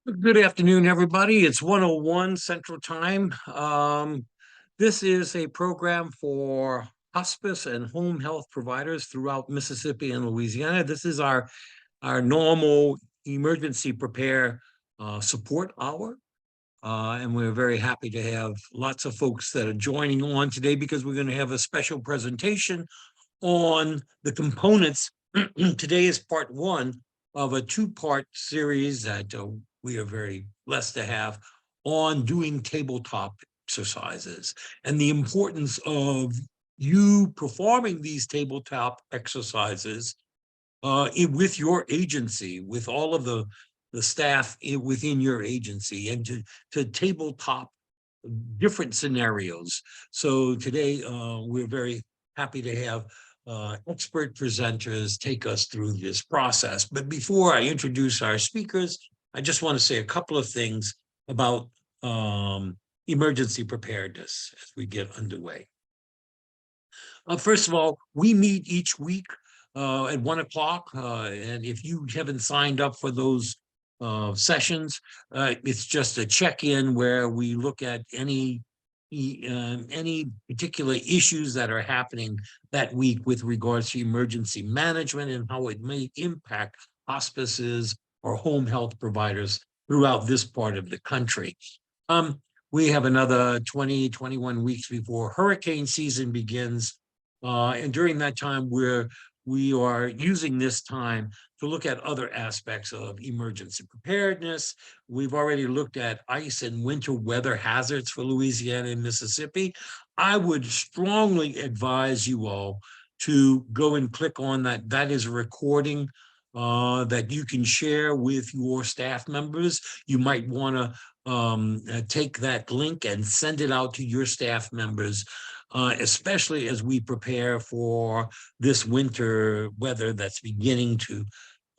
Good afternoon, everybody. It's 1:01 Central Time. This is a program for hospice and home health providers throughout Mississippi and Louisiana. This is our normal emergency prepare support hour. And we're very happy to have lots of folks that are joining on today because we're going to have a special presentation on the components. Today is part one of a two-part series that we are very blessed to have on doing tabletop exercises and the importance of you performing these tabletop exercises with your agency, with all of the staff within your agency, and to tabletop different scenarios. So today we're very happy to have expert presenters take us through this process. But before I introduce our speakers, I just want to say a couple of things about emergency preparedness as we get underway. First of all, we meet each week at 1 o'clock. And if you haven't signed up for those sessions, it's just a check-in where we look at any particular issues that are happening that week with regards to emergency management and how it may impact hospices or home health providers throughout this part of the country. We have another 21 weeks before hurricane season begins. And during that time, we are using this time to look at other aspects of emergency preparedness. We've already looked at ice and winter weather hazards for Louisiana and Mississippi. I would strongly advise you all to go and click on that. That is a recording that you can share with your staff members. You might want to take that link and send it out to your staff members, especially as we prepare for this winter weather that's beginning to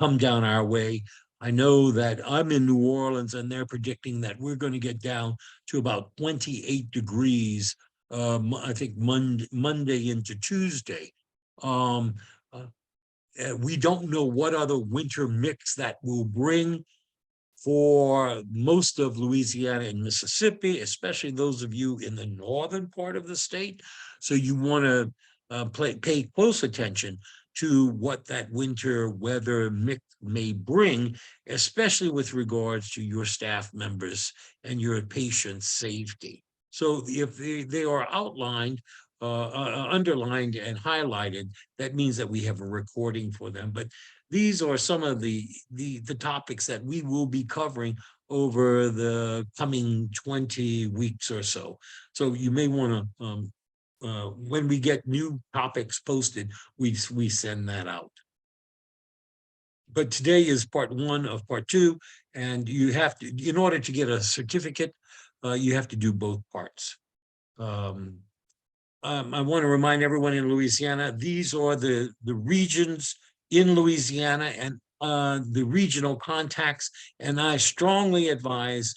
come down our way. I know that I'm in New Orleans and they're predicting that we're going to get down to about 28 degrees, I think Monday into Tuesday. Um, uh, we don't know what other winter mix that will bring for most of Louisiana and Mississippi, especially those of you in the northern part of the state. So you want to pay close attention to what that winter weather mix may bring, especially with regards to your staff members and your patients' safety. So if they are outlined, underlined and highlighted, that means that we have a recording for them. But these are some of the topics that we will be covering over the coming 20 weeks or so. So you may want to, when we get new topics posted, we send that out. But today is part one of part two, and you have to, in order to get a certificate, you have to do both parts. I want to remind everyone in Louisiana, these are the regions in Louisiana and the regional contacts. And I strongly advise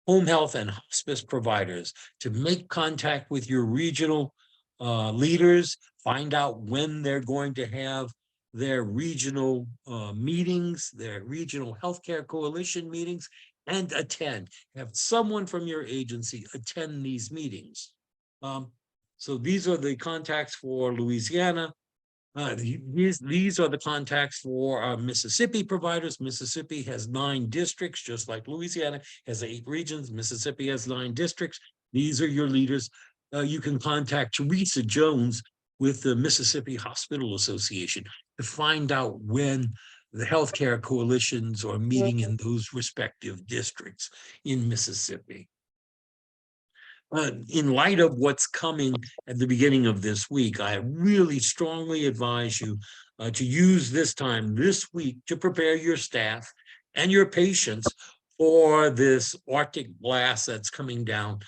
home health and hospice providers to make contact with your regional leaders, find out when they're going to have their regional meetings, their regional healthcare coalition meetings, and attend. Have someone from your agency attend these meetings. So these are the contacts for Louisiana. These are the contacts for our Mississippi providers. Mississippi has 9 districts, just like Louisiana has 8 regions. Mississippi has 9 districts. These are your leaders. You can contact Teresa Jones with the Mississippi Hospital Association to find out when the healthcare coalitions are meeting in those respective districts in Mississippi. In light of what's coming at the beginning of this week, I really strongly advise you to use this time this week to prepare your staff and your patients for this Arctic blast that's coming down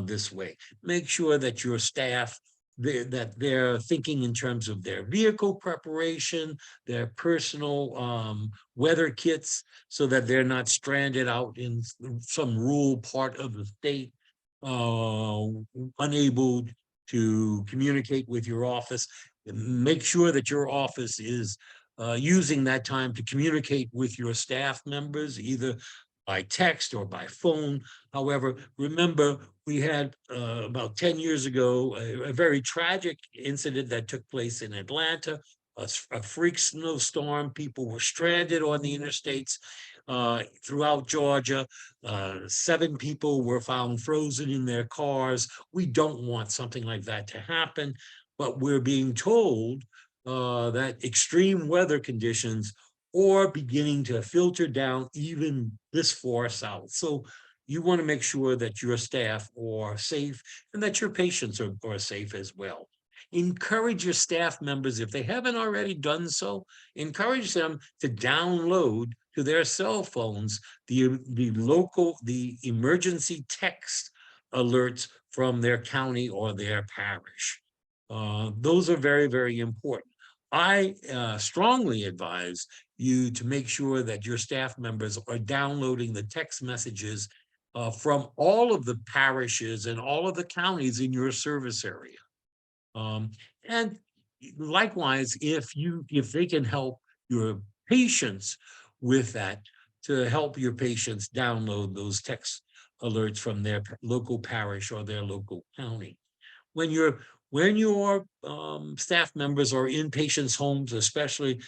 this way. Make sure that your staff, that they're thinking in terms of their vehicle preparation, their personal weather kits, so that they're not stranded out in some rural part of the state, unable to communicate with your office. Make sure that your office is using that time to communicate with your staff members, either by text or by phone. However, remember, we had about 10 years ago a very tragic incident that took place in Atlanta, a freak snowstorm. People were stranded on the interstates throughout Georgia. 7 people were found frozen in their cars. We don't want something like that to happen, but we're being told that extreme weather conditions or beginning to filter down even this far south. So you want to make sure that your staff are safe and that your patients are safe as well. Encourage your staff members, if they haven't already done so, encourage them to download to their cell phones the emergency text alerts from their county or their parish. Those are very, very important. I strongly advise you to make sure that your staff members are downloading the text messages from all of the parishes and all of the counties in your service area. And likewise, if they can help your patients with that, to help your patients download those text alerts from their local parish or their local county. When your staff members are in patients' homes, especially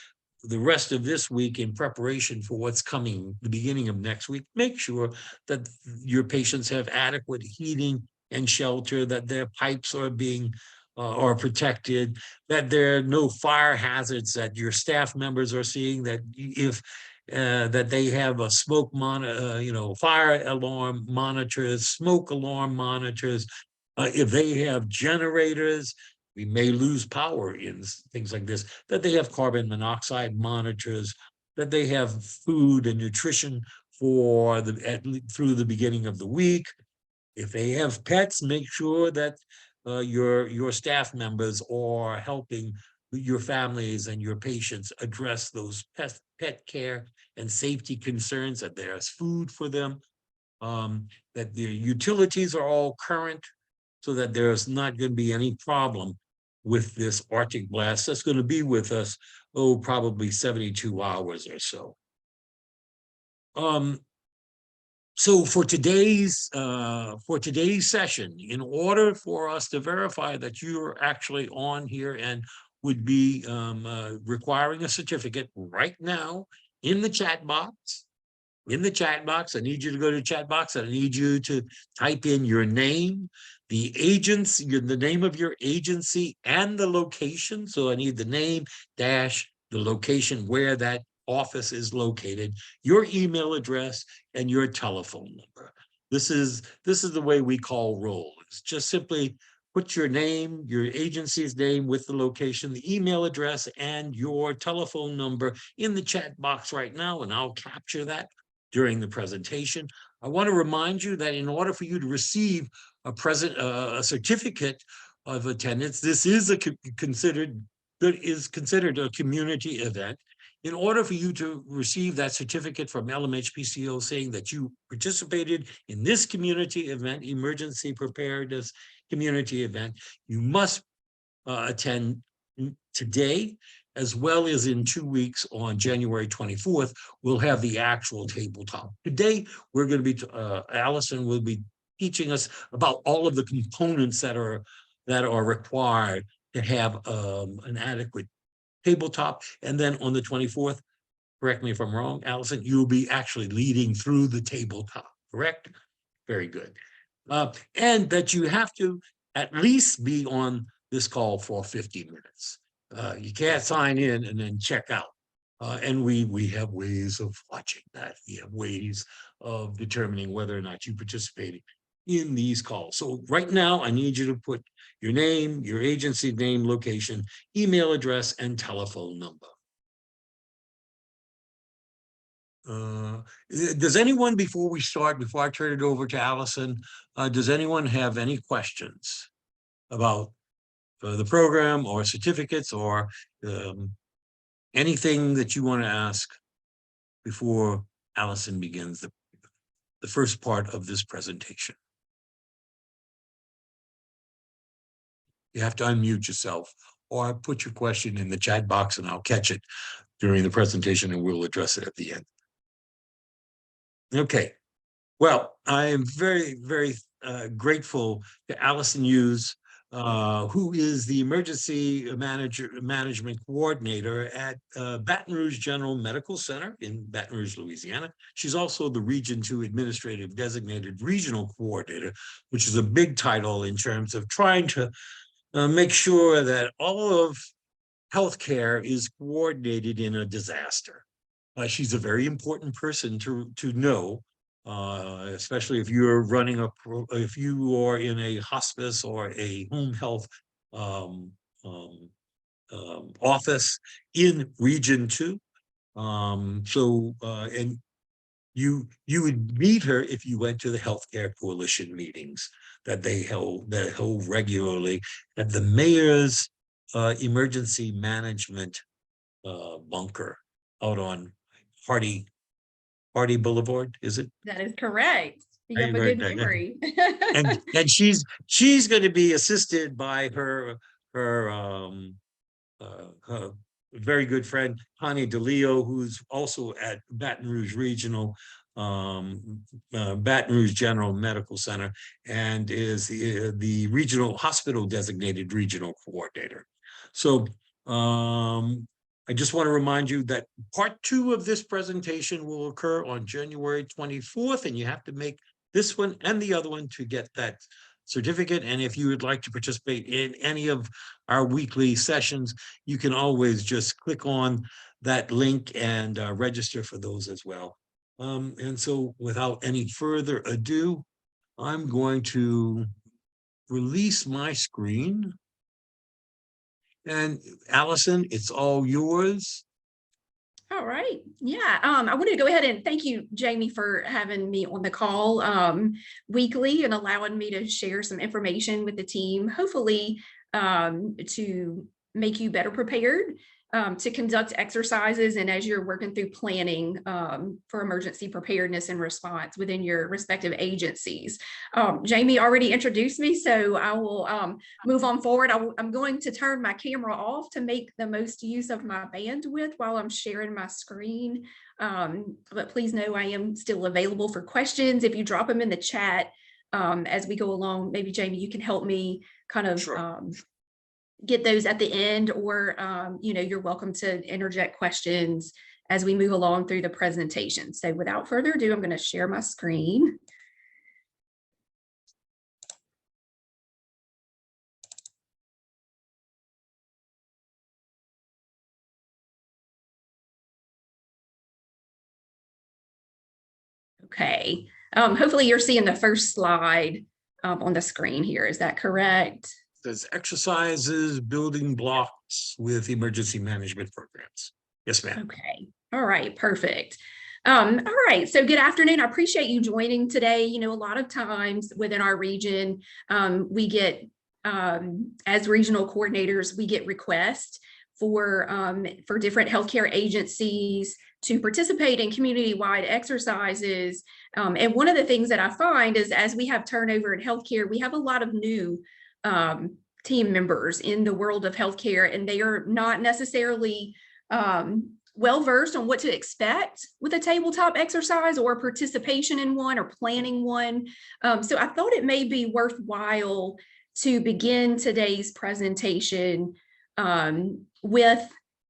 the rest of this week in preparation for what's coming the beginning of next week, make sure that your patients have adequate heating and shelter, that their pipes are protected, that there are no fire hazards that your staff members are seeing, that if that they have a fire alarm monitors, smoke alarm monitors. If they have generators, we may lose power in things like this, that they have carbon monoxide monitors, that they have food and nutrition through the beginning of the week. If they have pets, make sure that your staff members are helping your families and your patients address those pet care and safety concerns, that there's food for them, that the utilities are all current, so that there's not going to be any problem with this Arctic blast that's going to be with us, probably 72 hours or so. So for today's session, in order for us to verify that you're actually on here and would be requiring a certificate right now in the chat box, I need you to go to the chat box and I need you to type in your name, the name of your agency and the location. So I need the name dash the location where that office is located, your email address and your telephone number. This is the way we call roll. It's just simply put your name, your agency's name with the location, the email address, and your telephone number in the chat box right now, and I'll capture that during the presentation. I want to remind you that in order for you to receive a certificate of attendance, this is considered a community event. In order for you to receive that certificate from LMHPCO saying that you participated in this community event, emergency preparedness community event, you must attend today, as well as in 2 weeks on January 24th, we'll have the actual tabletop. Today, we're going to be, Alysion will be teaching us about all of the components that are required to have an adequate tabletop. And then on the 24th, correct me if I'm wrong, Alysion, you'll be actually leading through the tabletop, correct? Very good. And that you have to at least be on this call for 50 minutes. You can't sign in and then check out. And we have ways of watching that. We have ways of determining whether or not you participated in these calls. So right now, I need you to put your name, your agency name, location, email address, and telephone number. Does anyone, before I turn it over to Alysion, does anyone have any questions about the program or certificates or anything that you want to ask before Alysion begins the first part of this presentation? You have to unmute yourself or put your question in the chat box and I'll catch it during the presentation and we'll address it at the end. Okay. Well, I am very, very grateful to Alysion Hughes, who is the management coordinator at Baton Rouge General Medical Center in Baton Rouge, Louisiana. She's also the Region 2 Administrative Designated Regional Coordinator, which is a big title in terms of trying to make sure that all of healthcare is coordinated in a disaster. She's a very important person to know, especially if you're running if you are in a hospice or a home health um, um, office in Region 2. And you would meet her if you went to the Healthcare Coalition meetings that hold regularly at the mayor's emergency management bunker out on Hardy Boulevard, is it? That is correct. You have a Right, good right. memory. And she's going to be assisted by her very good friend, Connie DeLeo, who's also at Baton Rouge Regional, Baton Rouge General Medical Center, and is the regional hospital designated regional coordinator. So I just want to remind you that part 2 of this presentation will occur on January 24th, and you have to make this one and the other one to get that certificate. And if you would like to participate in any of our weekly sessions, you can always just click on that link and register for those as well. And so without any further ado, I'm going to release my screen. And Alyson, it's all yours. All right. Yeah. I wanted to go ahead and thank you, Jamie, for having me on the call weekly and allowing me to share some information with the team, hopefully to make you better prepared to conduct exercises and as you're working through planning for emergency preparedness and response within your respective agencies. Jamie already introduced me, so I will move on forward. I'm going to turn my camera off to make the most use of my bandwidth while I'm sharing my screen. But please know I am still available for questions. If you drop them in the chat as we go along, maybe Jamie, you can help me kind of Sure. get those at the end, or you're welcome to interject questions as we move along through the presentation. So without further ado, I'm going to share my screen. Okay. Hopefully you're seeing the first slide on the screen here. Is that correct? There's exercises, building blocks with emergency management programs. Yes, ma'am. Okay. All right. Perfect. All right. So good afternoon. I appreciate you joining today. You know, a lot of times within our region, we get, as regional coordinators, we get requests for different healthcare agencies to participate in community-wide exercises. And one of the things that I find is as we have turnover in healthcare, we have a lot of new team members in the world of healthcare, and they are not necessarily well-versed on what to expect with a tabletop exercise or participation in one or planning one. So I thought it may be worthwhile to begin today's presentation with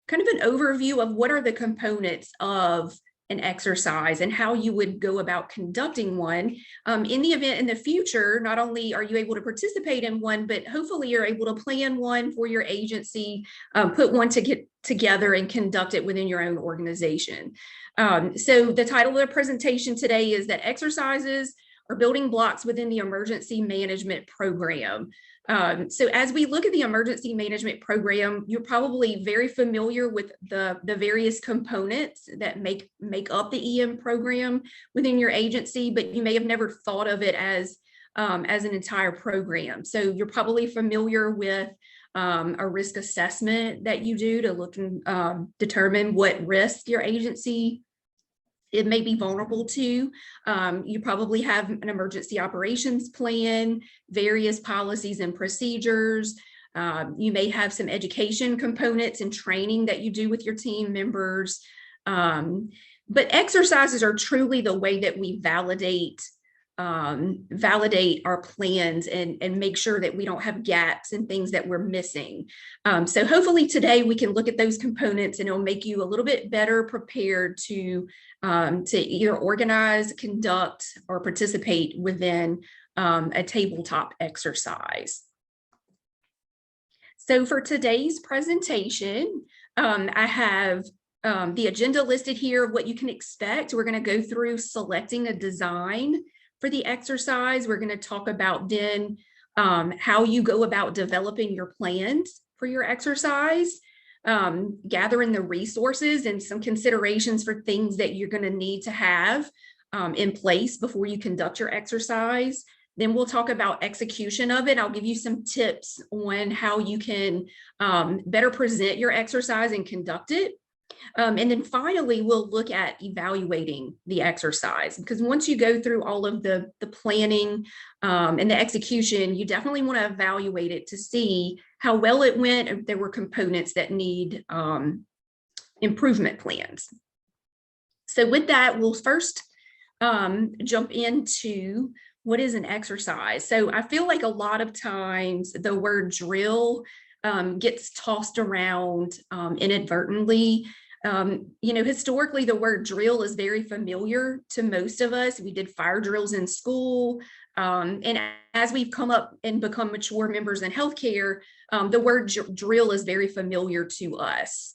kind of an overview of what are the components of an exercise and how you would go about conducting one. In the event in the future, not only are you able to participate in one, but hopefully you're able to plan one for your agency, put one to get together and conduct it within your own organization. So the title of the presentation today is that exercises are building blocks within the emergency management program. So as we look at the emergency management program, you're probably very familiar with the various components that make up the EM program within your agency, but you may have never thought of it as an entire program. So you're probably familiar with a risk assessment that you do to look and determine what risk your agency it may be vulnerable to. You probably have an emergency operations plan, various policies and procedures. You may have some education components and training that you do with your team members. But exercises are truly the way that we validate our plans and make sure that we don't have gaps and things that we're missing. So hopefully today we can look at those components and it'll make you a little bit better prepared to either organize, conduct, or participate within a tabletop exercise. So for today's presentation, I have the agenda listed here, what you can expect. We're going to go through selecting a design for the exercise. We're going to talk about then how you go about developing your plans for your exercise, gathering the resources and some considerations for things that you're going to need to have in place before you conduct your exercise. Then we'll talk about execution of it. I'll give you some tips on how you can better present your exercise and conduct it. And then finally, we'll look at evaluating the exercise, because once you go through all of the planning and the execution, you definitely want to evaluate it to see how well it went, if there were components that need improvement plans. So with that, we'll first jump into what is an exercise. So I feel like a lot of times the word drill gets tossed around inadvertently. Historically, the word drill is very familiar to most of us. We did fire drills in school. And as we've come up and become mature members in healthcare, the word drill is very familiar to us.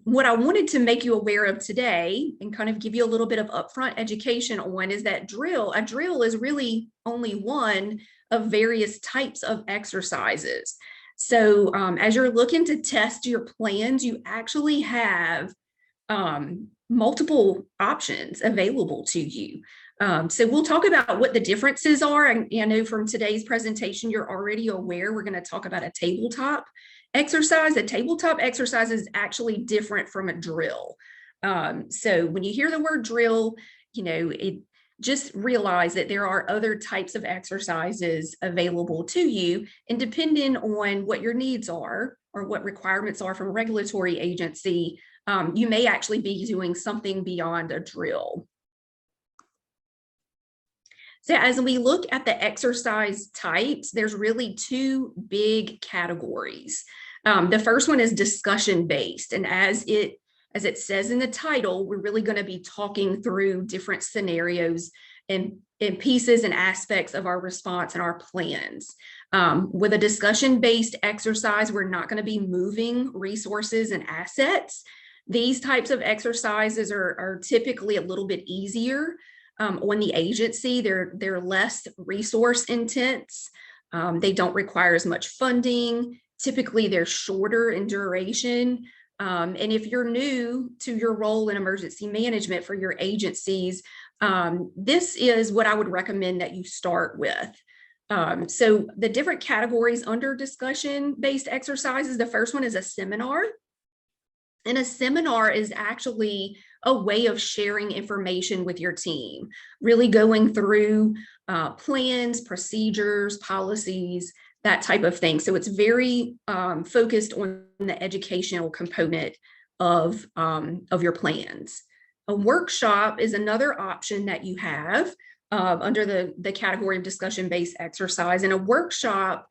What I wanted to make you aware of today and kind of give you a little bit of upfront education on is that a drill is really only one of various types of exercises. So as you're looking to test your plans, you actually have multiple options available to you. So we'll talk about what the differences are. And I know from today's presentation, you're already aware we're going to talk about a tabletop exercise. A tabletop exercise is actually different from a drill. So when you hear the word drill, just realize that there are other types of exercises available to you, and depending on what your needs are or what requirements are from a regulatory agency, you may actually be doing something beyond a drill. So as we look at the exercise types, there's really two big categories. The first one is discussion-based, and as it says in the title, we're really going to be talking through different scenarios and pieces and aspects of our response and our plans. With a discussion-based exercise, we're not going to be moving resources and assets. These types of exercises are typically a little bit easier on the agency. They're less resource intense. They don't require as much funding. Typically, they're shorter in duration. And if you're new to your role in emergency management for your agencies, this is what I would recommend that you start with. So the different categories under discussion-based exercises, the first one is a seminar. And a seminar is actually a way of sharing information with your team, really going through plans, procedures, policies, that type of thing. So it's very focused on the educational component of your plans. A workshop is another option that you have under the category of discussion-based exercise. And a workshop,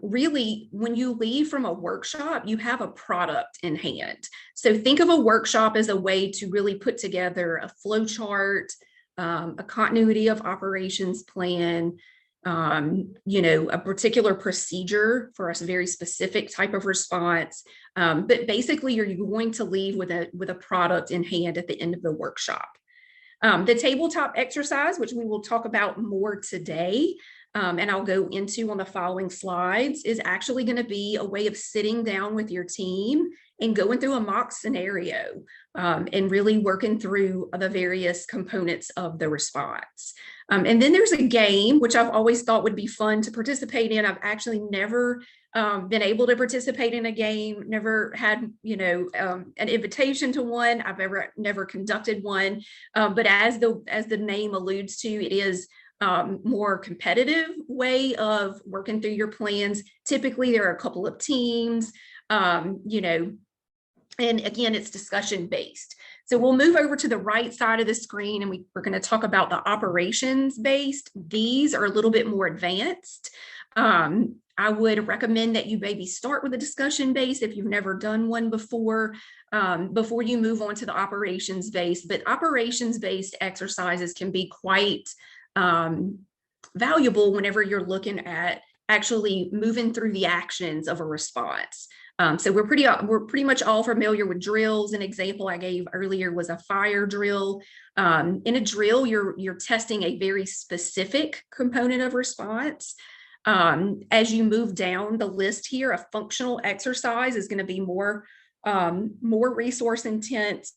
really, when you leave from a workshop, you have a product in hand. So think of a workshop as a way to really put together a flow chart, a continuity of operations plan, a particular procedure for a very specific type of response. But basically, you're going to leave with a product in hand at the end of the workshop. The tabletop exercise, which we will talk about more today, and I'll go into on the following slides, is actually going to be a way of sitting down with your team and going through a mock scenario and really working through the various components of the response. And then there's a game, which I've always thought would be fun to participate in. I've actually never been able to participate in a game, never had, an invitation to one. I've never conducted one. But as the name alludes to, it is more competitive way of working through your plans. Typically, there are a couple of teams, and again, it's discussion based. So we'll move over to the right side of the screen and we're going to talk about the operations based. These are a little bit more advanced. I would recommend that you maybe start with a discussion based if you've never done one before you move on to the operations based. But operations based exercises can be quite valuable whenever you're looking at actually moving through the actions of a response. So we're pretty much all familiar with drills. An example I gave earlier was a fire drill. In a drill, you're testing a very specific component of response. As you move down the list here, a functional exercise is going to be more resource intense.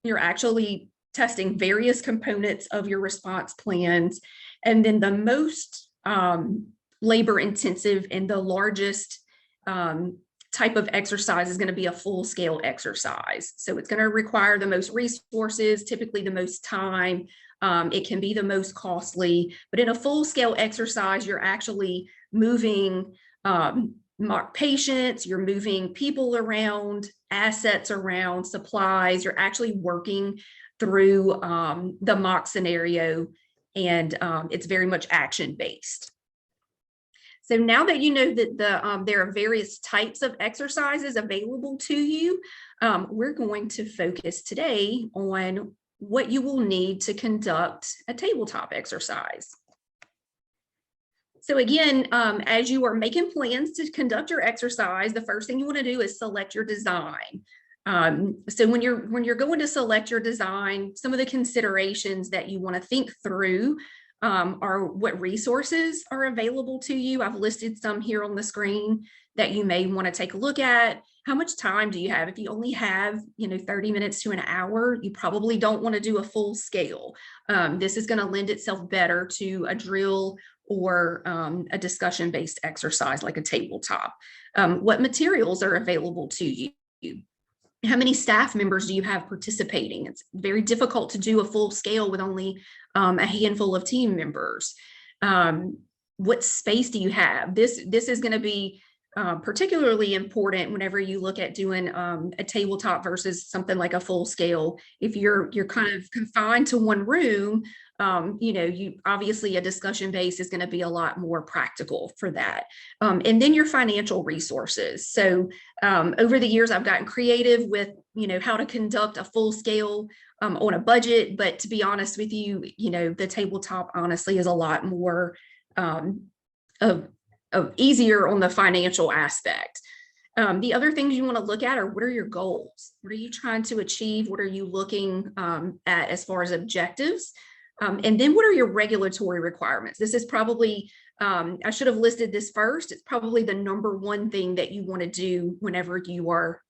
You're actually testing various components of your response plans. And then the most labor intensive and the largest type of exercise is going to be a full scale exercise. So it's going to require the most resources, typically the most time. It can be the most costly, but in a full scale exercise, you're actually moving patients, you're moving people around, assets around, supplies, you're actually working through the mock scenario, and it's very much action based. So now that you know that there are various types of exercises available to you, we're going to focus today on what you will need to conduct a tabletop exercise. So again, as you are making plans to conduct your exercise, the first thing you want to do is select your design. So when you're going to select your design, some of the considerations that you want to think through are what resources are available to you. I've listed some here on the screen that you may want to take a look at. How much time do you have? If you only have 30 minutes to an hour, you probably don't want to do a full scale. This is going to lend itself better to a drill or a discussion-based exercise like a tabletop. What materials are available to you? How many staff members do you have participating? It's very difficult to do a full scale with only a handful of team members. What space do you have? This is going to be particularly important whenever you look at doing a tabletop versus something like a full scale. If you're kind of confined to one room, you obviously a discussion base is going to be a lot more practical for that. And then your financial resources. So over the years, I've gotten creative with how to conduct a full scale on a budget. But to be honest with you, the tabletop honestly is a lot more of easier on the financial aspect. The other things you want to look at are, what are your goals? What are you trying to achieve? What are you looking at as far as objectives? And then what are your regulatory requirements? This is probably, I should have listed this first. It's probably the number one thing that you want to do whenever you are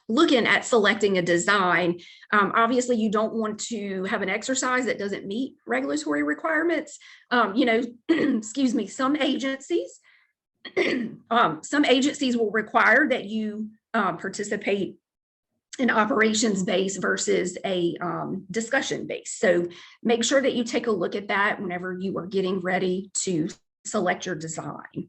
looking at selecting a design. Obviously, you don't want to have an exercise that doesn't meet regulatory requirements. Excuse me, some agencies will require that you participate in operations base versus a discussion base. So make sure that you take a look at that whenever you are getting ready to select your design.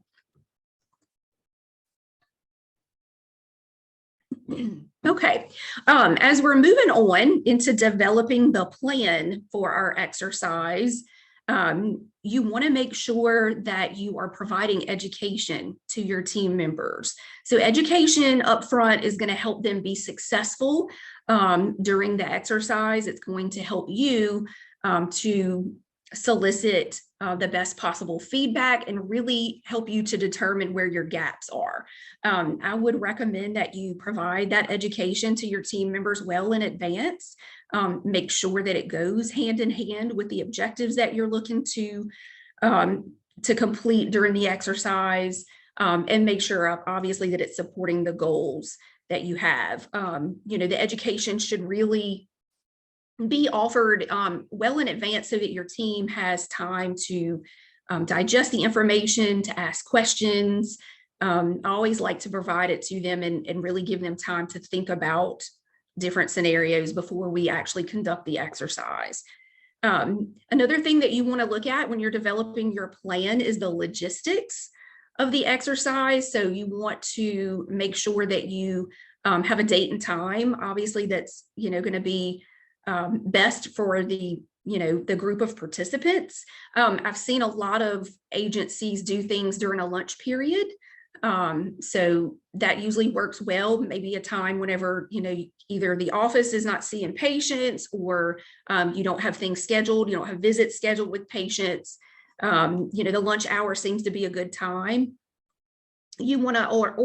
Okay, as we're moving on into developing the plan for our exercise, you want to make sure that you are providing education to your team members. So education up front is going to help them be successful during the exercise. It's going to help you to solicit the best possible feedback and really help you to determine where your gaps are. I would recommend that you provide that education to your team members well in advance. Make sure that it goes hand in hand with the objectives that you're looking to complete during the exercise, and make sure obviously that it's supporting the goals that you have. The education should really be offered well in advance so that your team has time to digest the information, to ask questions. I always like to provide it to them and really give them time to think about different scenarios before we actually conduct the exercise. Another thing that you want to look at when you're developing your plan is the logistics of the exercise. So you want to make sure that you have a date and time, obviously that's, going to be best for the group of participants. I've seen a lot of agencies do things during a lunch period. So that usually works well, maybe a time whenever, either the office is not seeing patients, or you don't have things scheduled, you don't have visits scheduled with patients. The lunch hour seems to be a good time. You want to, or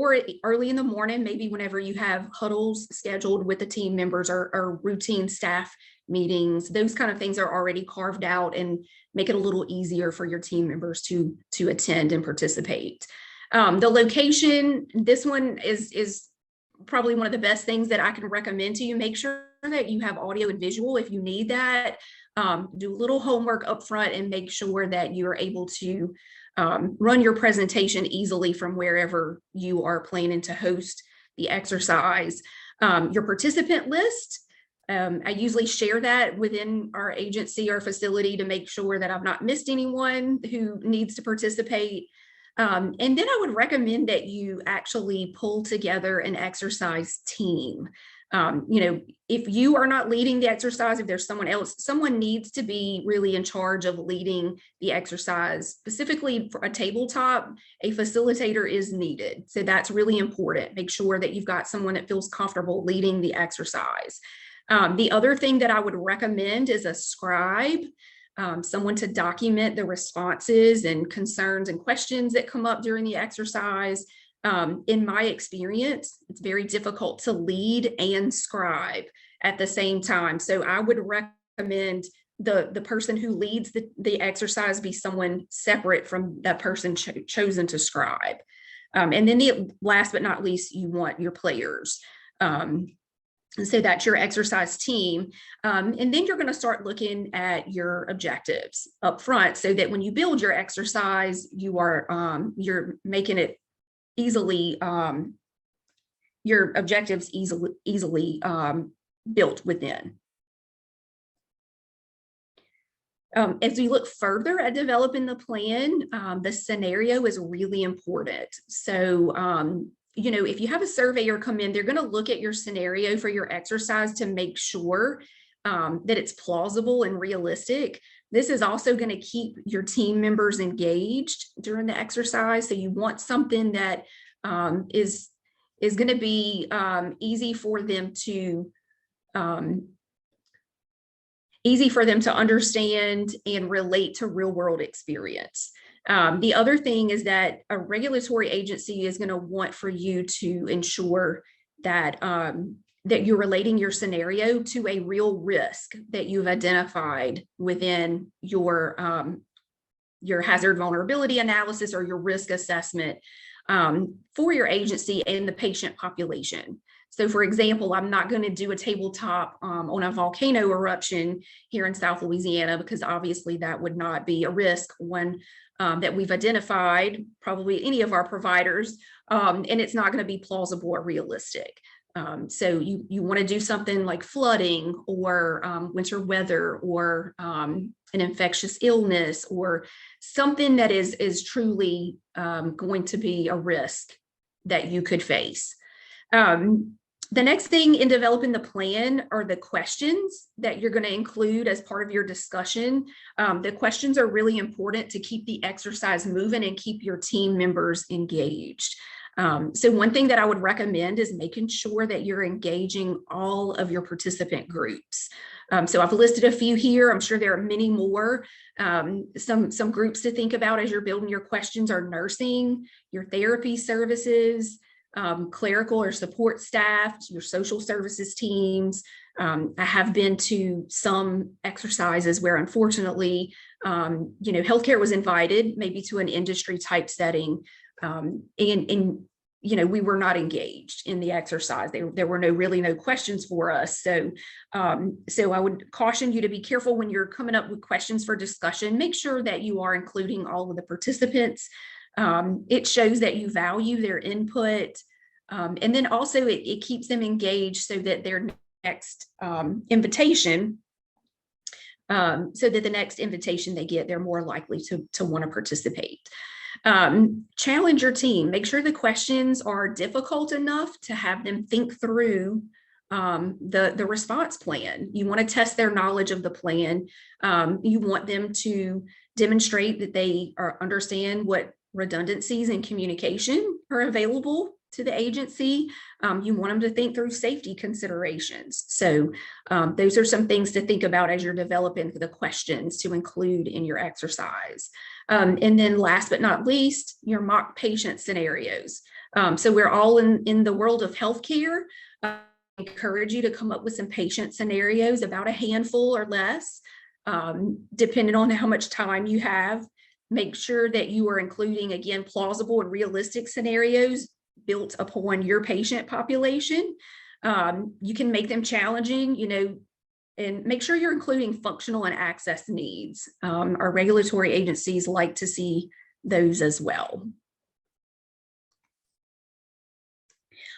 early in the morning, maybe whenever you have huddles scheduled with the team members, or routine staff meetings, those kind of things are already carved out and make it a little easier for your team members to attend and participate. The location, this one is probably one of the best things that I can recommend to you. Make sure that you have audio and visual if you need that. Do a little homework up front and make sure that you are able to run your presentation easily from wherever you are planning to host the exercise. Your participant list, I usually share that within our agency or facility to make sure that I've not missed anyone who needs to participate. And then I would recommend that you actually pull together an exercise team. If you are not leading the exercise, if there's someone else, someone needs to be really in charge of leading the exercise. Specifically for a tabletop, a facilitator is needed. So that's really important. Make sure that you've got someone that feels comfortable leading the exercise. The other thing that I would recommend is a scribe. Someone to document the responses and concerns and questions that come up during the exercise. In my experience, it's very difficult to lead and scribe at the same time. So I would recommend the person who leads the exercise be someone separate from that person chosen to scribe. And then last but not least, you want your players. So that's your exercise team. And then you're going to start looking at your objectives up front, so that when you build your exercise, you're making it easily, your objectives easily built within. As we look further at developing the plan, the scenario is really important. So if you have a surveyor come in, they're going to look at your scenario for your exercise to make sure that it's plausible and realistic. This is also going to keep your team members engaged during the exercise. So you want something that is going to be easy for them to understand and relate to real world experience. The other thing is that a regulatory agency is going to want for you to ensure that that you're relating your scenario to a real risk that you've identified within your hazard vulnerability analysis or your risk assessment for your agency and the patient population. So for example, I'm not going to do a tabletop on a volcano eruption here in South Louisiana, because obviously that would not be a risk one that we've identified, probably any of our providers, and it's not going to be plausible or realistic. So you want to do something like flooding or winter weather or an infectious illness or something that is truly going to be a risk that you could face. The next thing in developing the plan are the questions that you're going to include as part of your discussion. The questions are really important to keep the exercise moving and keep your team members engaged. So one thing that I would recommend is making sure that you're engaging all of your participant groups. So I've listed a few here. I'm sure there are many more. Some groups to think about as you're building your questions are nursing, your therapy services, clerical or support staff, your social services teams. I have been to some exercises where unfortunately, healthcare was invited maybe to an industry type setting. And we were not engaged in the exercise. There were really no questions for us. So I would caution you to be careful when you're coming up with questions for discussion. Make sure that you are including all of the participants. It shows that you value their input. And then also it keeps them engaged so that their next invitation, they get, they're more likely to want to participate. Challenge your team. Make sure the questions are difficult enough to have them think through the response plan. You want to test their knowledge of the plan. You want them to demonstrate that they understand what redundancies in communication are available to the agency. You want them to think through safety considerations. So those are some things to think about as you're developing the questions to include in your exercise. And then last but not least, your mock patient scenarios. So we're all in the world of healthcare. I encourage you to come up with some patient scenarios, about a handful or less, depending on how much time you have. Make sure that you are including, again, plausible and realistic scenarios built upon your patient population. You can make them challenging, and make sure you're including functional and access needs. Our regulatory agencies like to see those as well.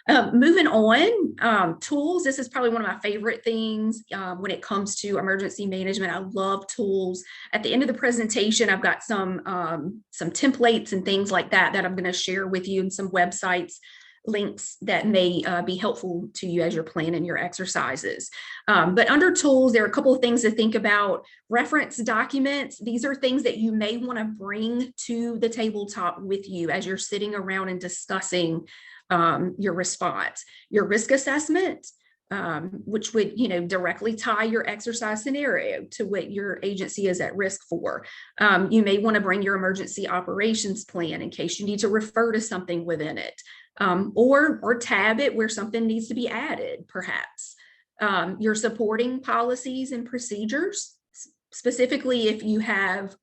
Moving on, tools. This is probably one of my favorite things when it comes to emergency management. I love tools. At the end of the presentation, I've got some templates and things like that I'm going to share with you, and some websites links that may be helpful to you as you're planning your exercises. But under tools, there are a couple of things to think about. Reference documents. These are things that you may want to bring to the tabletop with you as you're sitting around and discussing your response. Your risk assessment, which would directly tie your exercise scenario to what your agency is at risk for. You may want to bring your emergency operations plan in case you need to refer to something within it, or tab it where something needs to be added, perhaps. Your supporting policies and procedures, specifically if you have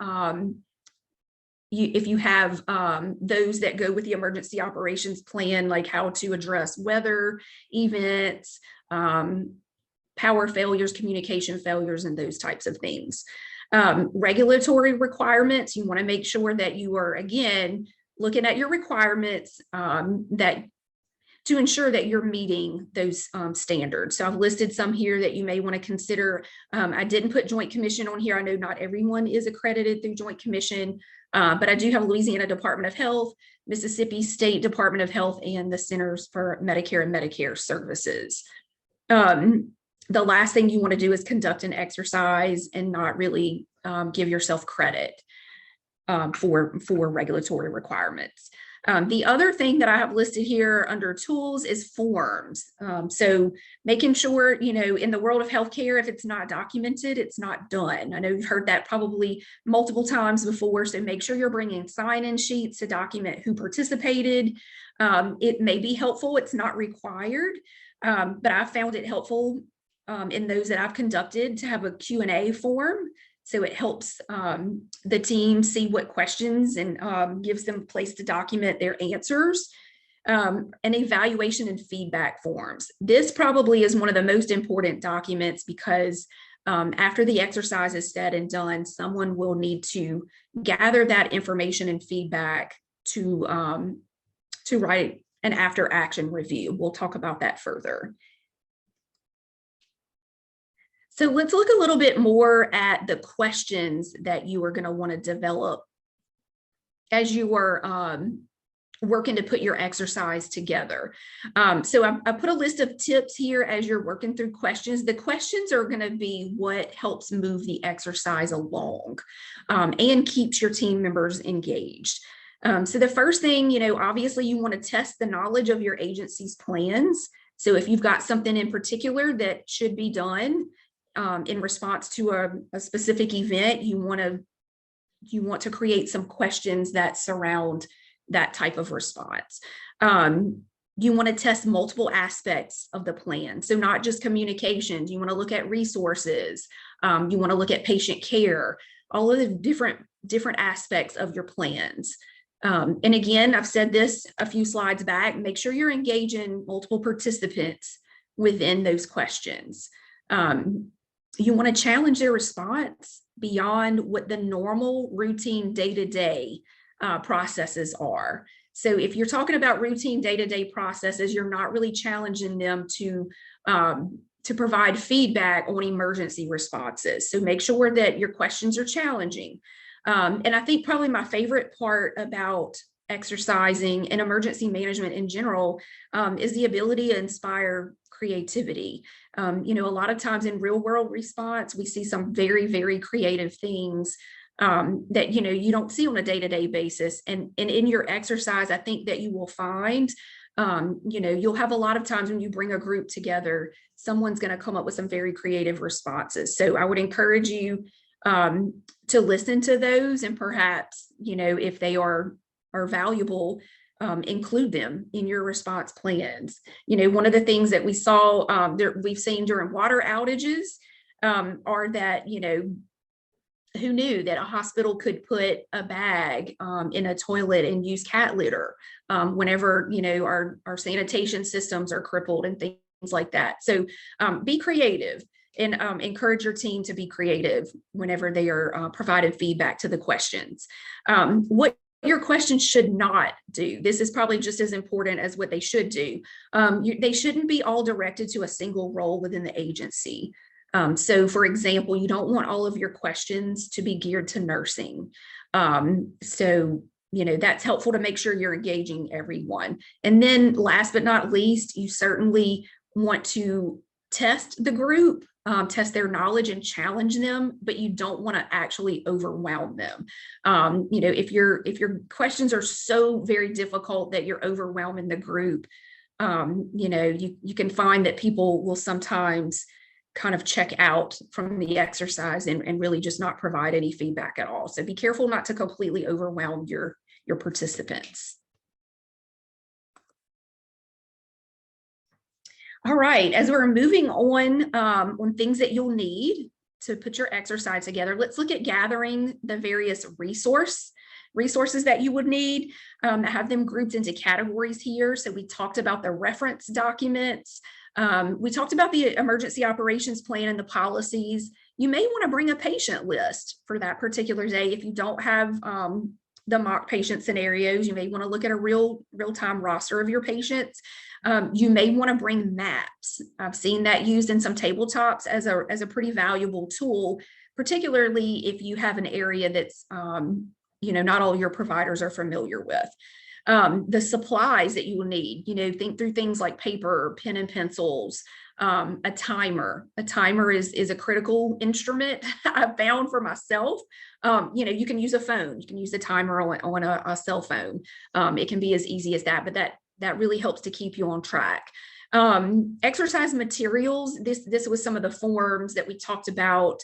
those that go with the emergency operations plan, like how to address weather events, power failures, communication failures, and those types of things. Regulatory requirements, you want to make sure that you are, again, looking at your requirements that to ensure that you're meeting those standards. So I've listed some here that you may want to consider. I didn't put Joint Commission on here. I know not everyone is accredited through Joint Commission, but I do have Louisiana Department of Health, Mississippi State Department of Health, and the Centers for Medicare and Medicare Services. The last thing you want to do is conduct an exercise and not really give yourself credit for regulatory requirements. The other thing that I have listed here under tools is forms. So making sure, in the world of healthcare, if it's not documented, it's not done. I know you've heard that probably multiple times before. So make sure you're bringing sign-in sheets to document who participated. It may be helpful. It's not required, but I found it helpful in those that I've conducted to have a Q&A form. So it helps the team see what questions and gives them a place to document their answers. And evaluation and feedback forms. This probably is one of the most important documents because after the exercise is said and done, someone will need to gather that information and feedback to write an after action review. We'll talk about that further. So let's look a little bit more at the questions that you are going to want to develop as you are working to put your exercise together. So I put a list of tips here as you're working through questions. The questions are going to be what helps move the exercise along and keeps your team members engaged. So the first thing, obviously you want to test the knowledge of your agency's plans. So if you've got something in particular that should be done in response to a specific event, you want to create some questions that surround that type of response. You want to test multiple aspects of the plan. So not just communications, you want to look at resources, you want to look at patient care, all of the different aspects of your plans. And again, I've said this a few slides back, make sure you're engaging multiple participants within those questions. You want to challenge their response beyond what the normal routine day-to-day processes are. So if you're talking about routine day-to-day processes, you're not really challenging them to provide feedback on emergency responses. So make sure that your questions are challenging. And I think probably my favorite part about exercising and emergency management in general is the ability to inspire creativity. A lot of times in real world response, we see some very, very creative things that you don't see on a day-to-day basis. And in your exercise, I think that you will find you'll have a lot of times when you bring a group together, someone's going to come up with some very creative responses. So I would encourage you to listen to those, and perhaps if they are valuable, include them in your response plans. One of the things that we've seen during water outages are that who knew that a hospital could put a bag in a toilet and use cat litter whenever our sanitation systems are crippled and things like that. So be creative, and encourage your team to be creative whenever they are provided feedback to the questions. What your questions should not do, this is probably just as important as what they should do. They shouldn't be all directed to a single role within the agency. So for example, you don't want all of your questions to be geared to nursing. So that's helpful to make sure you're engaging everyone. And then last but not least, you certainly want to test the group, test their knowledge and challenge them, but you don't want to actually overwhelm them. If your questions are so very difficult that you're overwhelming the group, you can find that people will sometimes kind of check out from the exercise and really just not provide any feedback at all. So be careful not to completely overwhelm your participants. All right, as we're moving on things that you'll need to put your exercise together, let's look at gathering the various resources that you would need. I have them grouped into categories here. So we talked about the reference documents. We talked about the emergency operations plan and the policies. You may want to bring a patient list for that particular day. If you don't have the mock patient scenarios, you may want to look at a real-time roster of your patients. You may want to bring maps. I've seen that used in some tabletops as a pretty valuable tool, particularly if you have an area that's not all your providers are familiar with. The supplies that you will need, think through things like paper, pen and pencils, a timer. A timer is a critical instrument I've found for myself. You can use a phone, you can use a timer on a cell phone. It can be as easy as that, but that really helps to keep you on track. Exercise materials, this was some of the forms that we talked about.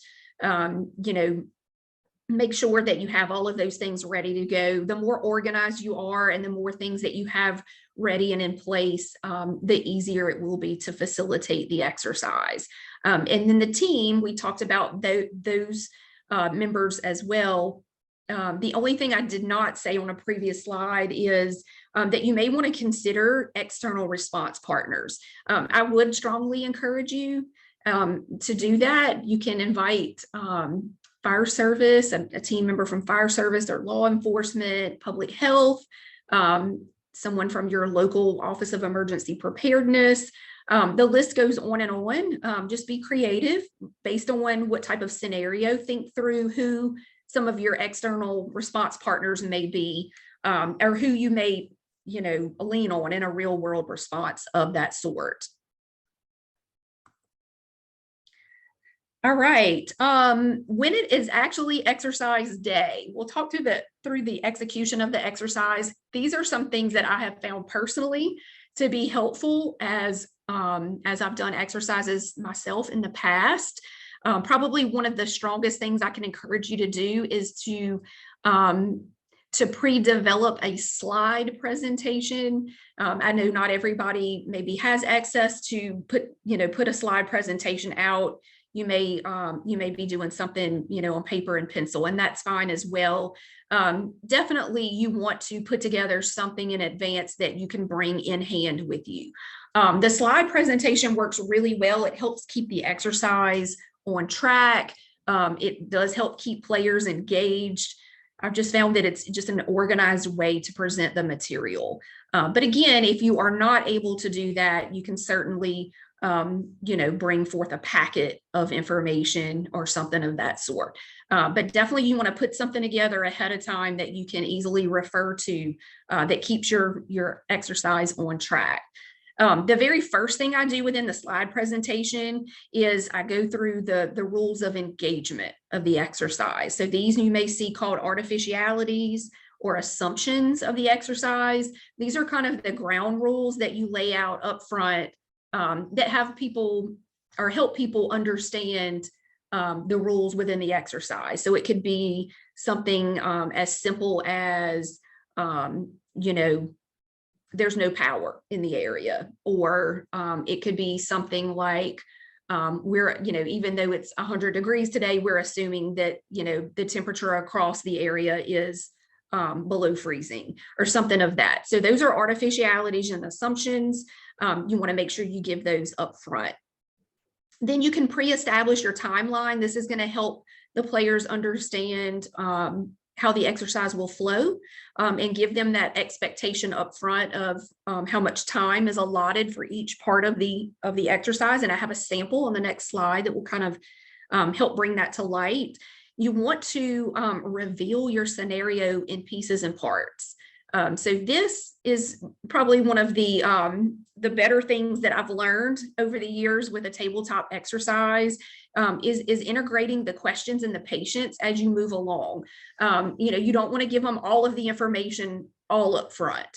Make sure that you have all of those things ready to go. The more organized you are and the more things that you have ready and in place, the easier it will be to facilitate the exercise. And then the team, we talked about those members as well. The only thing I did not say on a previous slide is that you may want to consider external response partners. I would strongly encourage you to do that. You can invite fire service, a team member from fire service or law enforcement, public health, someone from your local Office of Emergency Preparedness. The list goes on and on. Just be creative based on what type of scenario. Think through who some of your external response partners may be, or who you may lean on in a real world response of that sort. All right. When it is actually exercise day, we'll talk through the execution of the exercise. These are some things that I have found personally to be helpful as I've done exercises myself in the past. Probably one of the strongest things I can encourage you to do is to pre-develop a slide presentation. I know not everybody maybe has access to put a slide presentation out. You may be doing something, on paper and pencil, and that's fine as well. Definitely you want to put together something in advance that you can bring in hand with you. The slide presentation works really well. It helps keep the exercise on track. It does help keep players engaged. I've just found that it's just an organized way to present the material. But again, if you are not able to do that, you can certainly bring forth a packet of information or something of that sort. But definitely you want to put something together ahead of time that you can easily refer to that keeps your exercise on track. The very first thing I do within the slide presentation is I go through the rules of engagement of the exercise. So these you may see called artificialities or assumptions of the exercise. These are kind of the ground rules that you lay out up front that have people or help people understand the rules within the exercise. So it could be something as simple as, there's no power in the area, or it could be something like even though it's 100 degrees today, we're assuming that, the temperature across the area is below freezing or something of that. So those are artificialities and assumptions. You want to make sure you give those up front. Then you can pre-establish your timeline. This is going to help the players understand how the exercise will flow and give them that expectation up front of how much time is allotted for each part of the exercise. And I have a sample on the next slide that will kind of help bring that to light. You want to reveal your scenario in pieces and parts. So this is probably one of the better things that I've learned over the years with a tabletop exercise is integrating the questions and the patients as you move along. You don't want to give them all of the information all up front.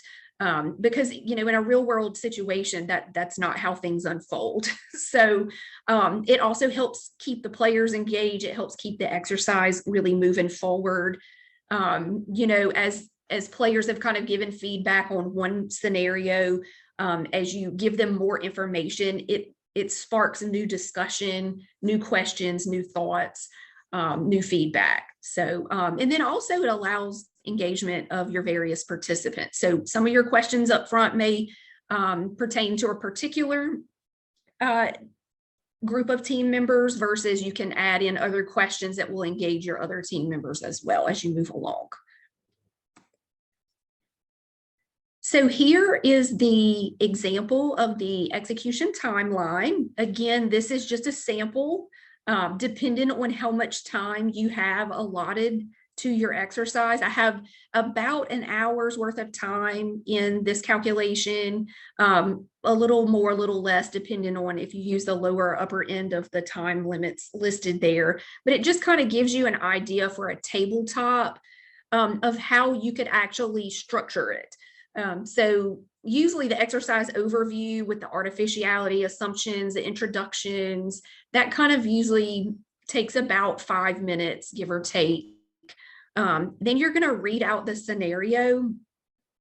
Because, in a real world situation, that's not how things unfold. So it also helps keep the players engaged. It helps keep the exercise really moving forward. As players have kind of given feedback on one scenario, as you give them more information, it sparks a new discussion, new questions, new thoughts, new feedback. So, and then also it allows engagement of your various participants. So some of your questions up front may pertain to a particular group of team members versus you can add in other questions that will engage your other team members as well as you move along. So here is the example of the execution timeline. Again, this is just a sample, depending on how much time you have allotted to your exercise. I have about an hour's worth of time in this calculation, a little more, a little less, depending on if you use the lower or upper end of the time limits listed there. But it just kind of gives you an idea for a tabletop of how you could actually structure it. So usually the exercise overview with the artificiality assumptions, the introductions, that kind of usually takes about 5 minutes, give or take. Then you're going to read out the scenario.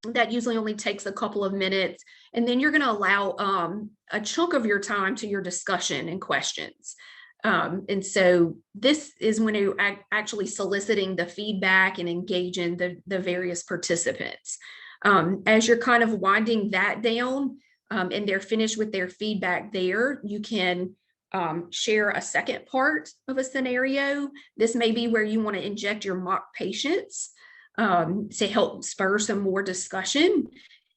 That usually only takes a couple of minutes. And then you're going to allow a chunk of your time to your discussion and questions. And so this is when you're actually soliciting the feedback and engaging the various participants. As you're kind of winding that down and they're finished with their feedback there, you can share a second part of a scenario. This may be where you want to inject your mock patients to help spur some more discussion.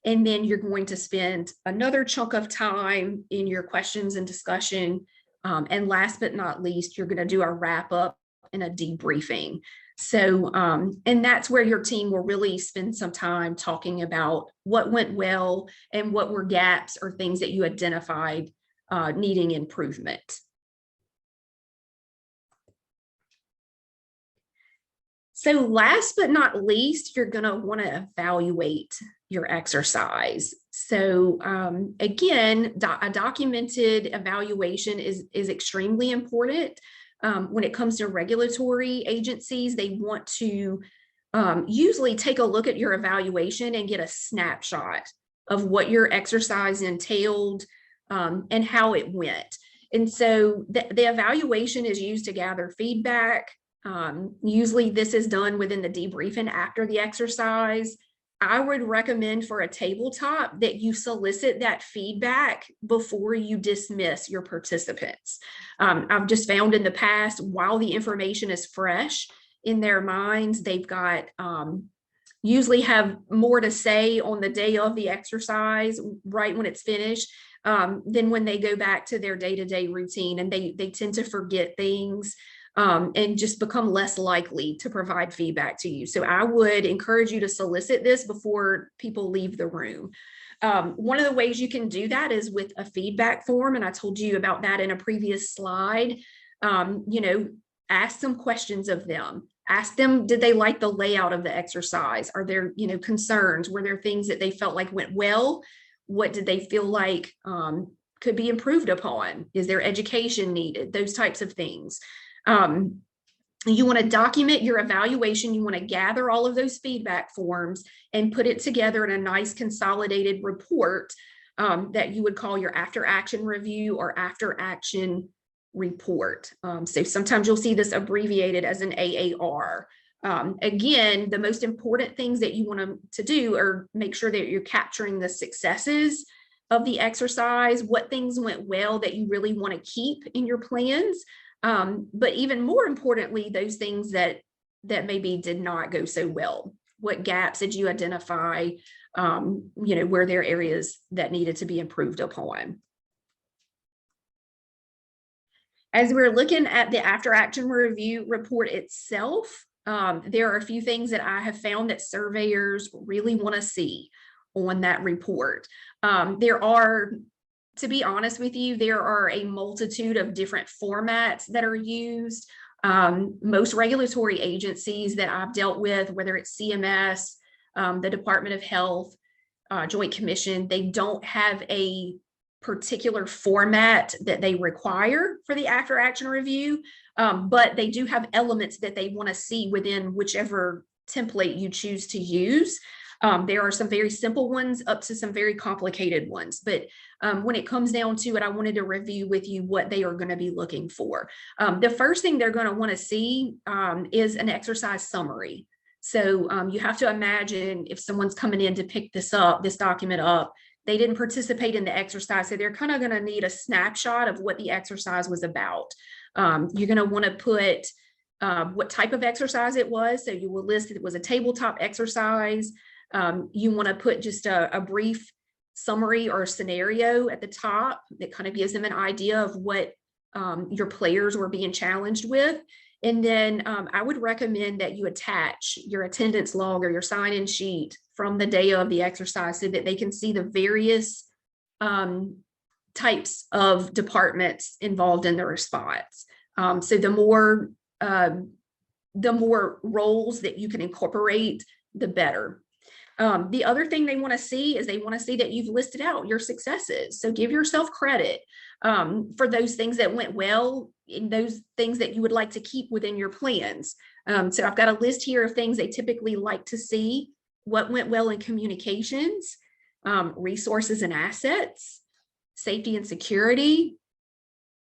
And then you're going to spend another chunk of time in your questions and discussion. And last but not least, you're going to do a wrap up and a debriefing. So, and that's where your team will really spend some time talking about what went well and what were gaps or things that you identified needing improvement. So last but not least, you're going to want to evaluate your exercise. So again, a documented evaluation is extremely important. When it comes to regulatory agencies, they want to usually take a look at your evaluation and get a snapshot of what your exercise entailed and how it went. And so the evaluation is used to gather feedback. Usually this is done within the debriefing after the exercise. I would recommend for a tabletop that you solicit that feedback before you dismiss your participants. I've just found in the past, while the information is fresh in their minds, they've got usually have more to say on the day of the exercise, right when it's finished, than when they go back to their day-to-day routine, and they tend to forget things, and just become less likely to provide feedback to you. So I would encourage you to solicit this before people leave the room. One of the ways you can do that is with a feedback form, and I told you about that in a previous slide. Ask some questions of them. Ask them, did they like the layout of the exercise? Are there, concerns? Were there things that they felt like went well? What did they feel like could be improved upon? Is there education needed? Those types of things. You want to document your evaluation. You want to gather all of those feedback forms and put it together in a nice consolidated report that you would call your after action review or after action report. So sometimes you'll see this abbreviated as an AAR. Again, the most important things that you want to do are make sure that you're capturing the successes of the exercise, what things went well that you really want to keep in your plans. But even more importantly, those things that maybe did not go so well. What gaps did you identify? Were there areas that needed to be improved upon? As we're looking at the after action review report itself, there are a few things that I have found that surveyors really want to see on that report. To be honest with you, there are a multitude of different formats that are used. Most regulatory agencies that I've dealt with, whether it's CMS, the Department of Health, Joint Commission, they don't have a particular format that they require for the after action review, but they do have elements that they want to see within whichever template you choose to use. There are some very simple ones up to some very complicated ones, but when it comes down to it, I wanted to review with you what they are going to be looking for. The first thing they're going to want to see is an exercise summary. So you have to imagine if someone's coming in to pick this document up, they didn't participate in the exercise, so they're kind of going to need a snapshot of what the exercise was about. You're going to want to put what type of exercise it was. So you will list it was a tabletop exercise. You want to put just a brief summary or scenario at the top that kind of gives them an idea of what your players were being challenged with. And then I would recommend that you attach your attendance log or your sign-in sheet from the day of the exercise so that they can see the various types of departments involved in the response. So the more roles that you can incorporate, the better. The other thing they want to see is they want to see that you've listed out your successes. So give yourself credit for those things that went well and those things that you would like to keep within your plans. So I've got a list here of things they typically like to see. What went well in communications, resources and assets, safety and security,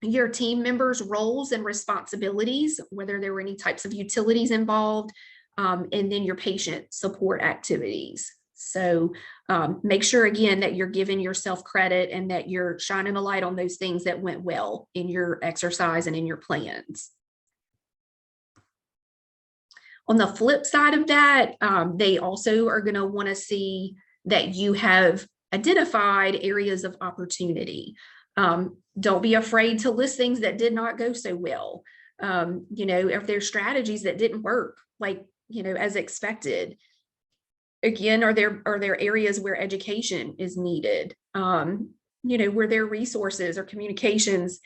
your team members' roles and responsibilities, whether there were any types of utilities involved, and then your patient support activities. So make sure, again, that you're giving yourself credit and that you're shining a light on those things that went well in your exercise and in your plans. On the flip side of that, they also are going to want to see that you have identified areas of opportunity. Don't be afraid to list things that did not go so well. If there's strategies that didn't work, like, as expected. Again, are there areas where education is needed? Were there resources or communications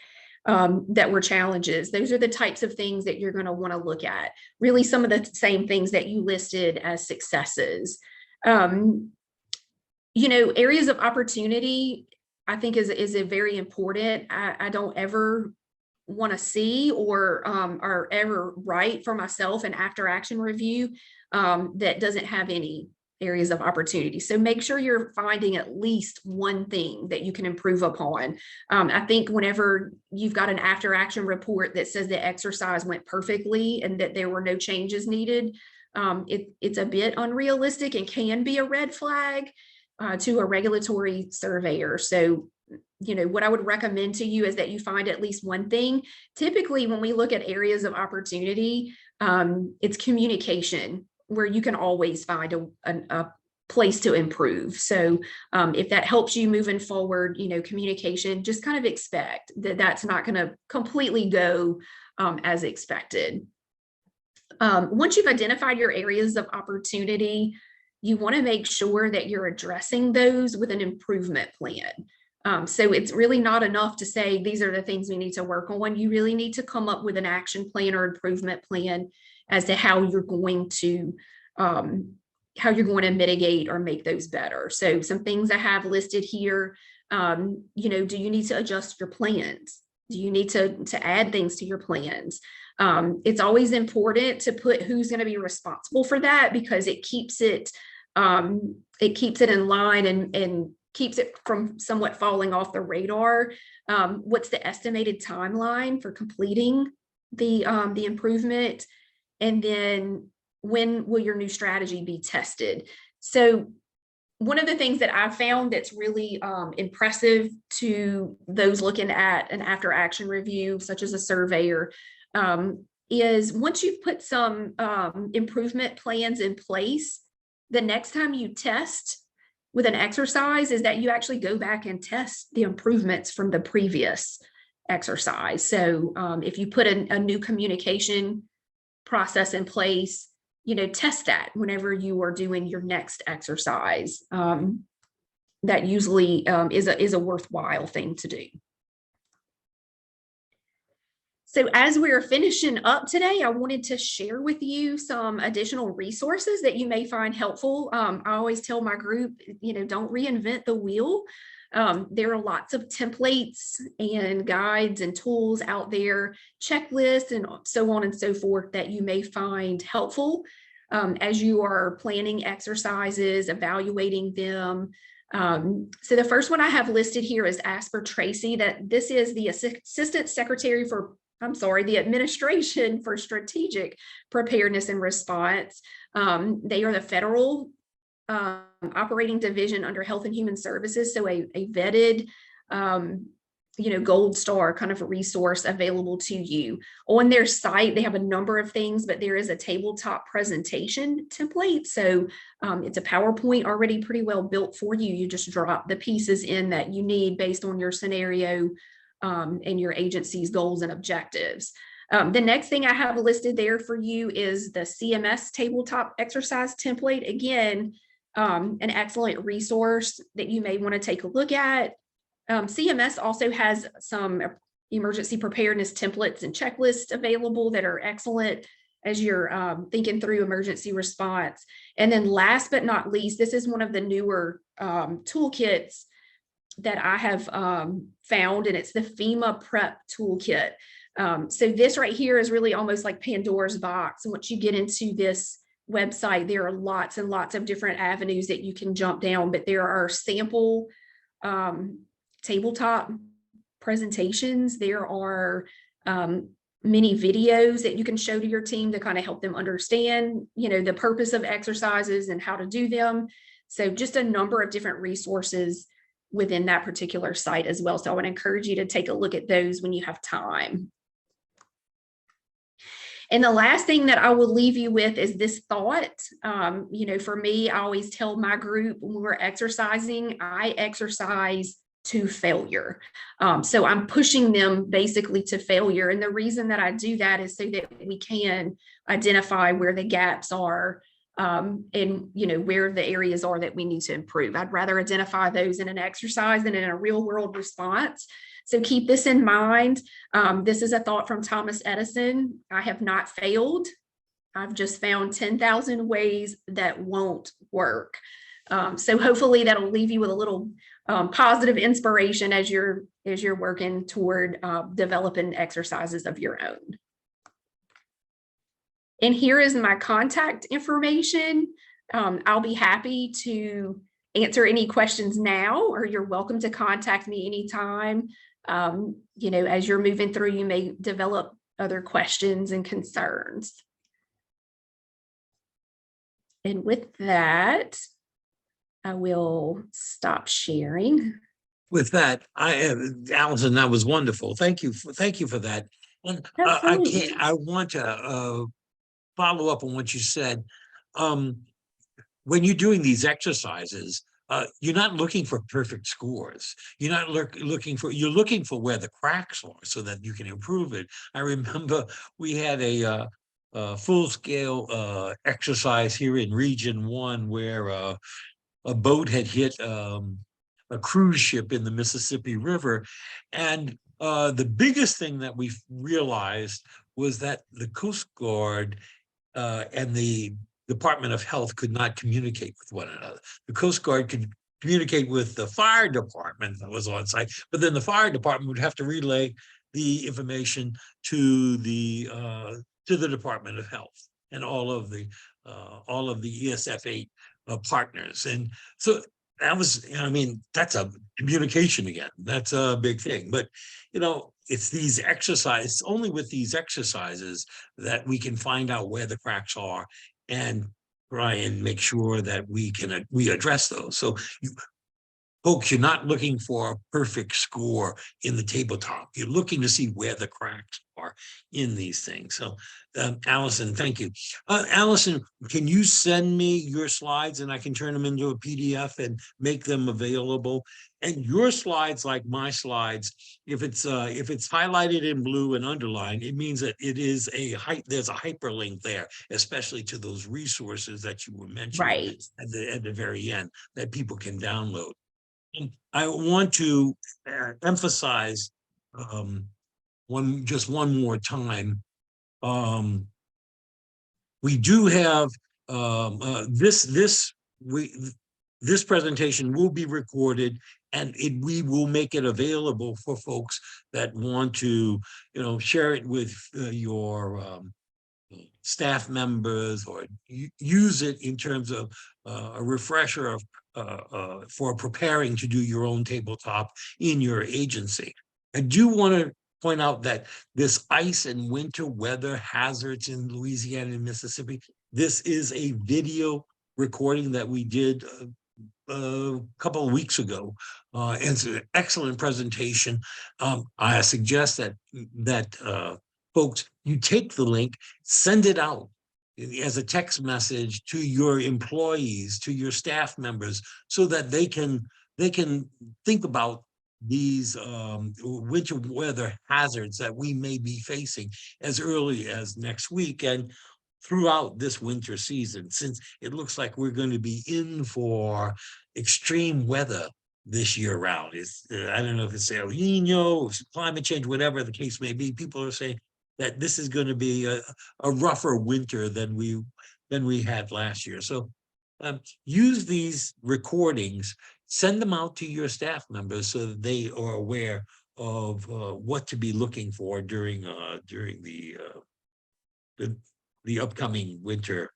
that were challenges? Those are the types of things that you're going to want to look at. Really, some of the same things that you listed as successes. Areas of opportunity, I think is a very important. I don't ever want to see or ever write for myself an after action review that doesn't have any areas of opportunity. So make sure you're finding at least one thing that you can improve upon. I think whenever you've got an after action report that says the exercise went perfectly and that there were no changes needed, it's a bit unrealistic and can be a red flag to a regulatory surveyor. So what I would recommend to you is that you find at least one thing. Typically, when we look at areas of opportunity, it's communication where you can always find a place to improve. So if that helps you moving forward, communication, just kind of expect that that's not going to completely go as expected. Once you've identified your areas of opportunity, you want to make sure that you're addressing those with an improvement plan. So it's really not enough to say, these are the things we need to work on. You really need to come up with an action plan or improvement plan as to how you're going to mitigate or make those better. So some things I have listed here, do you need to adjust your plans? Do you need to add things to your plans? It's always important to put who's going to be responsible for that, because it keeps it in line and keeps it from somewhat falling off the radar. What's the estimated timeline for completing the improvement? And then when will your new strategy be tested? So one of the things that I've found that's really impressive to those looking at an after action review, such as a surveyor, is once you've put some improvement plans in place, the next time you test with an exercise is that you actually go back and test the improvements from the previous exercise. So if you put a new communication process in place, test that whenever you are doing your next exercise. That usually is a worthwhile thing to do. So as we're finishing up today, I wanted to share with you some additional resources that you may find helpful. I always tell my group, don't reinvent the wheel. There are lots of templates and guides and tools out there, checklists and so on and so forth that you may find helpful as you are planning exercises, evaluating them. So the first one I have listed here is Asper Tracy, that this is the Assistant Secretary for the Administration for Strategic Preparedness and Response. They are the federal operating division under Health and Human Services, so a vetted, gold star kind of a resource available to you. On their site, they have a number of things, but there is a tabletop presentation template. So it's a PowerPoint already pretty well built for you. You just drop the pieces in that you need based on your scenario and your agency's goals and objectives. The next thing I have listed there for you is the CMS tabletop exercise template. Again, an excellent resource that you may want to take a look at. CMS also has some emergency preparedness templates and checklists available that are excellent as you're thinking through emergency response. And then last but not least, this is one of the newer toolkits that I have found, and it's the FEMA Prep Toolkit. So this right here is really almost like Pandora's box. And once you get into this website, there are lots and lots of different avenues that you can jump down, but there are sample tabletop presentations. There are many videos that you can show to your team to kind of help them understand, the purpose of exercises and how to do them. So just a number of different resources within that particular site as well. So I would encourage you to take a look at those when you have time. And the last thing that I will leave you with is this thought. For me, I always tell my group when we're exercising, I exercise to failure. So I'm pushing them basically to failure. And the reason that I do that is so that we can identify where the gaps are and where the areas are that we need to improve. I'd rather identify those in an exercise than in a real world response. So keep this in mind. This is a thought from Thomas Edison. I have not failed. I've just found 10,000 ways that won't work. So hopefully that'll leave you with a little positive inspiration as you're working toward developing exercises of your own. And here is my contact information. I'll be happy to answer any questions now, or you're welcome to contact me anytime. As you're moving through, you may develop other questions and concerns. And with that, I will stop sharing. With that, Alysion, that was wonderful. Thank you for that. And I want to follow up on what you said when you're doing these exercises, you're not looking for perfect scores. You're not you're looking for where the cracks are so that you can improve it. I remember we had a full-scale exercise here in Region 1 where a boat had hit a cruise ship in the Mississippi River. And the biggest thing that we realized was that the Coast Guard and the Department of Health could not communicate with one another. The Coast Guard could communicate with the fire department that was on site, but then the fire department would have to relay the information to the Department of Health and all of the ESF8 partners. And so that was, I mean, that's a communication again. That's a big thing. But it's these exercises, only with these exercises that we can find out where the cracks are and try and make sure that we address those. So folks, you're not looking for a perfect score in the tabletop. You're looking to see where the cracks are in these things. So, Alysion, thank you. Alysion, can you send me your slides and I can turn them into a PDF and make them available? And your slides, like my slides, if it's highlighted in blue and underlined, it means that there's a hyperlink there, especially to those resources that you were mentioning Right. at the very end that people can download. And I want to emphasize one more time. We do have this presentation will be recorded, and we will make it available for folks that want to share it with your staff members or use it in terms of a refresher of for preparing to do your own tabletop in your agency. I do want to point out that this ice and winter weather hazards in Louisiana and Mississippi, this is a video recording that we did a couple of weeks ago. And it's an excellent presentation. I suggest that folks, you take the link, send it out as a text message to your employees, to your staff members, so that they can think about these winter weather hazards that we may be facing as early as next week and throughout this winter season, since it looks like we're going to be in for extreme weather this year round. I don't know if it's El Nino, climate change, whatever the case may be. People are saying that this is going to be a rougher winter than we had last year. So use these recordings, send them out to your staff members so that they are aware of what to be looking for during the upcoming winter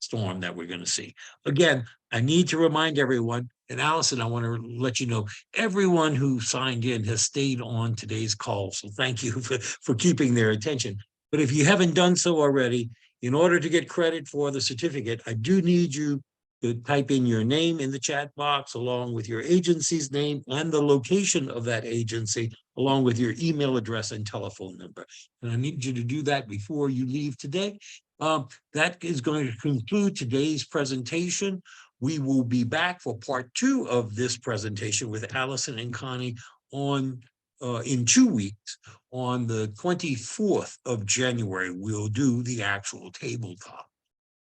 storm that we're going to see. Again, I need to remind everyone, and Alysion, I want to let you know, everyone who signed in has stayed on today's call. So thank you for keeping their attention. But if you haven't done so already, in order to get credit for the certificate, I do need you to type in your name in the chat box along with your agency's name and the location of that agency, along with your email address and telephone number. And I need you to do that before you leave today. That is going to conclude today's presentation. We will be back for part 2 of this presentation with Alysion and Connie in 2 weeks. On the 24th of January, we'll do the actual tabletop.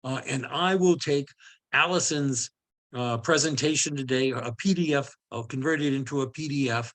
And I will take Alyson's presentation today, a PDF. I'll convert it into a PDF.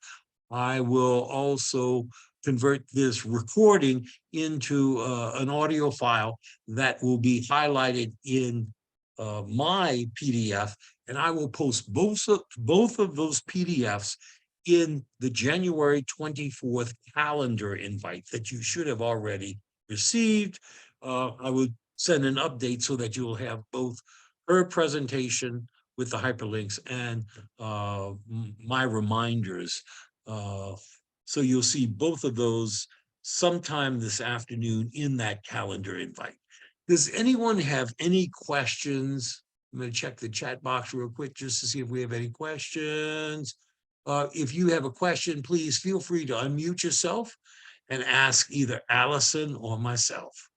I will also convert this recording into an audio file that will be highlighted in my PDF, and I will post both of those PDFs in the January 24th calendar invite that you should have already received. I would send an update so that you will have both her presentation with the hyperlinks and my reminders. So you'll see both of those sometime this afternoon in that calendar invite. Does anyone have any questions? I'm going to check the chat box real quick just to see if we have any questions. If you have a question, please feel free to unmute yourself and ask either Alyson or myself.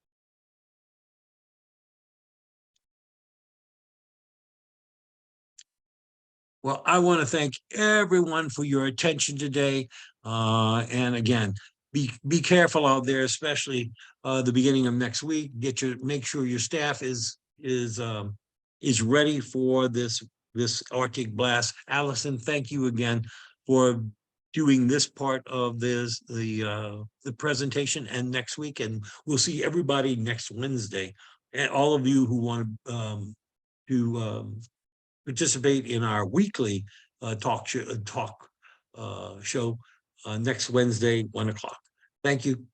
Well, I want to thank everyone for your attention today. And again, be careful out there, especially the beginning of next week. Make sure your staff is ready for this Arctic blast. Alysion, thank you again for doing this part of the presentation and next week. And we'll see everybody next Wednesday. And all of you who want to participate in our weekly talk show next Wednesday, 1 o'clock. Thank you.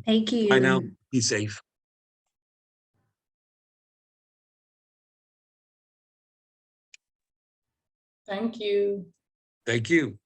Thank Bye now. you. Be safe. Thank you. Thank you.